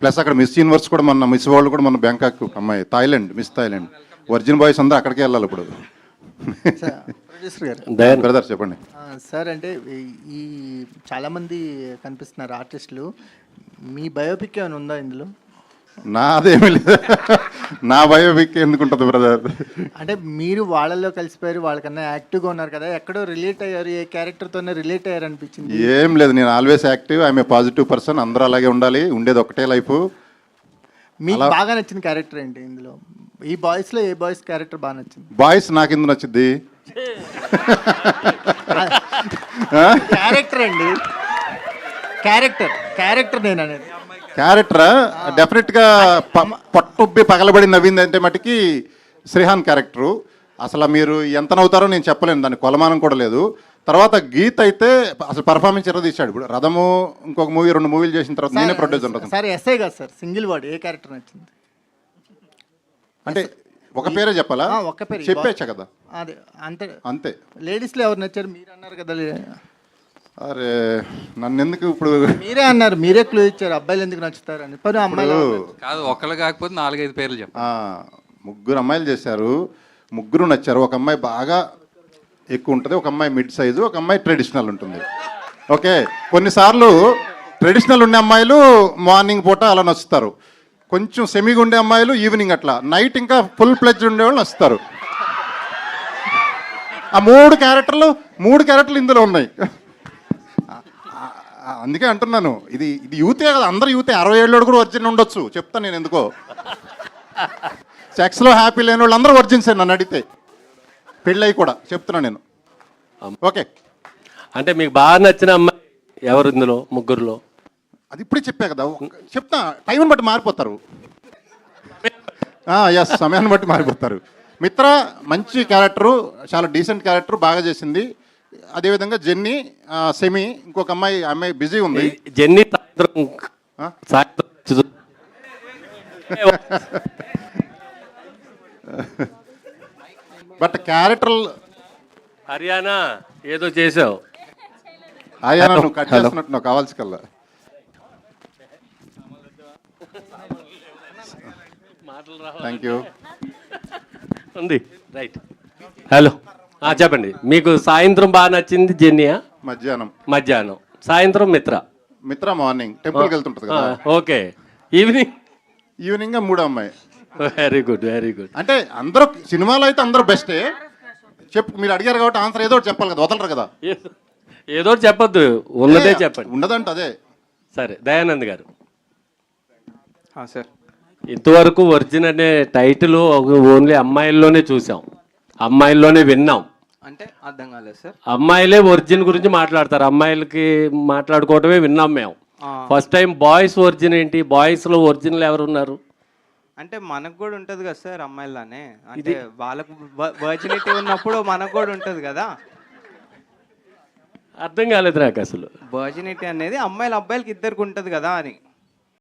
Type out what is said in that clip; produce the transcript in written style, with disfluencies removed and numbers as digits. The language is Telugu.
ప్లస్ అక్కడ మిస్ యూనివర్స్ కూడా మొన్న మిస్ వరల్డ్ కూడా మన బ్యాంకాక్ అమ్మాయి, Thailand, miss Thailand. Original boys అందరూ అక్కడికే వెళ్ళాలి ఇప్పుడు. ప్రొడ్యూసర్ గారు, బ్రదర్ చెప్పండి. సార్ అంటే ఈ చాలామంది కనిపిస్తున్నారు ఆర్టిస్టులు, మీ బయోపిక్ ఏమైనా ఉందా ఇందులో? నాదేమీ లేదు. నా బయోపిక్ ఎందుకుంటుంది బ్రదర్? అంటే మీరు వాళ్ళల్లో కలిసిపోయారు, వాళ్ళకన్నా యాక్టివ్గా ఉన్నారు కదా, ఎక్కడో రిలేట్ అయ్యారు, ఏ క్యారెక్టర్తోనే రిలేట్ అయ్యారు అనిపించింది? ఏం లేదు, నేను always active, I'm a positive person. అందరూ అలాగే ఉండాలి, ఉండేది ఒకటే లైఫ్. మీకు బాగా నచ్చిన క్యారెక్టర్ ఏంటి ఇందులో? ఈ బాయ్స్లో ఏ బాయ్స్ క్యారెక్టర్ బాగా నచ్చింది? బాయ్స్ నాకు ఎందుకు నచ్చింది? క్యారెక్టర్ అండి, క్యారెక్టర్ నేను అనేది. క్యారెక్టర్ డెఫినెట్గా పట్టుబ్బి పగలబడి నవ్వింది అంటే మటుకి శ్రీహాన్ క్యారెక్టరు. అసలు మీరు ఎంత నవ్వుతారో నేను చెప్పలేను, దాని కొలమానం కూడా లేదు. తర్వాత గీత్ అయితే అసలు పర్ఫార్మెన్స్ తీశాడు. ఇప్పుడు రథము ఇంకొక మూవీ, 2 మూవీలు చేసిన తర్వాత నేనే ప్రొడ్యూసర్. సార్ ఎస్ఐ కాదు సార్, సింగిల్ వర్డ్, ఏ క్యారెక్టర్ నచ్చింది? అంటే ఒక పేరే చెప్పాలా? ఒక పేరు చెప్పేచ్చా కదా, అదే అంతే అంతే. లేడీస్లో ఎవరు నచ్చారు? మీరు అన్నారు కదా. అరే నన్ను ఎందుకు ఇప్పుడు మీరే అన్నారు, మీరే క్లూ ఇచ్చారు అబ్బాయిలు ఎందుకు నచ్చుతారు అని. పని అమ్మాయిలు కాదు, ఒక్కళ్ళు కాకపోతే 4-5 పేర్లు చెప్పండి. 3 అమ్మాయిలు చేశారు, 3 నచ్చారు. ఒక అమ్మాయి బాగా ఎక్కువ ఉంటుంది, ఒక అమ్మాయి మిడ్ సైజు, ఒక అమ్మాయి ట్రెడిషనల్ ఉంటుంది. ఓకే, కొన్నిసార్లు ట్రెడిషనల్ ఉండే అమ్మాయిలు మార్నింగ్ పూట అలా నచ్చుతారు, కొంచెం సెమీగా ఉండే అమ్మాయిలు ఈవినింగ్, అట్లా నైట్ ఇంకా ఫుల్ ప్లెడ్జ్ ఉండేవాళ్ళు నచ్చుతారు. ఆ 3 క్యారెక్టర్లు ఇందులో ఉన్నాయి. అందుకే అంటున్నాను, ఇది యూతే కదా, అందరూ యూతే. 60 ఏళ్ళోడు కూడా వర్జిన్ ఉండొచ్చు, చెప్తాను నేను ఎందుకో. సెక్స్లో హ్యాపీ లేని వాళ్ళు అందరూ వర్జిన్సే నన్ను అడిగితే, పెళ్ళయి కూడా చెప్తున్నా నేను. ఓకే, అంటే మీకు బాగా నచ్చిన అమ్మాయి ఎవరు ఇందులో 3లో? అది ఇప్పుడే చెప్పా కదా, చెప్తా. టైంని బట్టి మారిపోతారు. ఎస్, సమయాన్ని బట్టి మారిపోతారు. మిత్ర మంచి క్యారెక్టరు, చాలా డీసెంట్ క్యారెక్టర్, బాగా చేసింది. అదేవిధంగా జెన్నీ, సెమీ, ఇంకొక అమ్మాయి బిజీ ఉంది. జెన్నీ బట్ క్యారెక్టర్ హర్యానా ఏదో చేసావు. హర్యానా నువ్వు కట్ చేస్తున్నట్టు నాకు కావాల్సి కల్లా. Thank you. ఉంది రైట్. హలో చెప్పండి. మీకు సాయంత్రం బాగా నచ్చింది జెన్నీయా? మధ్యాహ్నం. సాయంత్రం మిత్ర మార్నింగ్ టెంపుల్కి వెళ్తుంటుంది కదా. ఓకే, ఈవినింగ్ 3 అమ్మాయి. Very good. అంటే అందరూ సినిమాలో అయితే అందరూ బెస్టే. చెప్పు, మీరు అడిగారు కాబట్టి ఆన్సర్ ఏదో ఒకటి చెప్పాలి కదా, వదలరు కదా. ఏదో చెప్పొద్దు, ఉన్నదే చెప్పండి. ఉండదంట అదే. సరే, దయానంద్ గారు. సార్, ఇంతవరకు వర్జిన్ అనే టైటిల్ ఓన్లీ అమ్మాయిల్లోనే చూసాం, అమ్మాయిల్లోనే విన్నాం. అంటే అర్థం కాలేదు సార్. అమ్మాయిలే ఒరిజిన్ గురించి మాట్లాడతారు, అమ్మాయిలకి మాట్లాడుకోవటమే విన్నాం మేము. ఫస్ట్ టైం బాయ్స్ ఒరిజిన్ ఏంటి? బాయ్స్లో ఒరిజినల్ ఎవరు ఉన్నారు? అంటే మనకు కూడా ఉంటుంది కదా సార్ అమ్మాయిలానే, అంటే వాళ్ళకు వర్జినిటీ ఉన్నప్పుడు మనకు కూడా ఉంటుంది కదా. అర్థం కాలేదు నాకు అసలు. వర్జినిటీ అనేది అమ్మాయిలు అబ్బాయిలకి ఇద్దరికి ఉంటుంది కదా అని.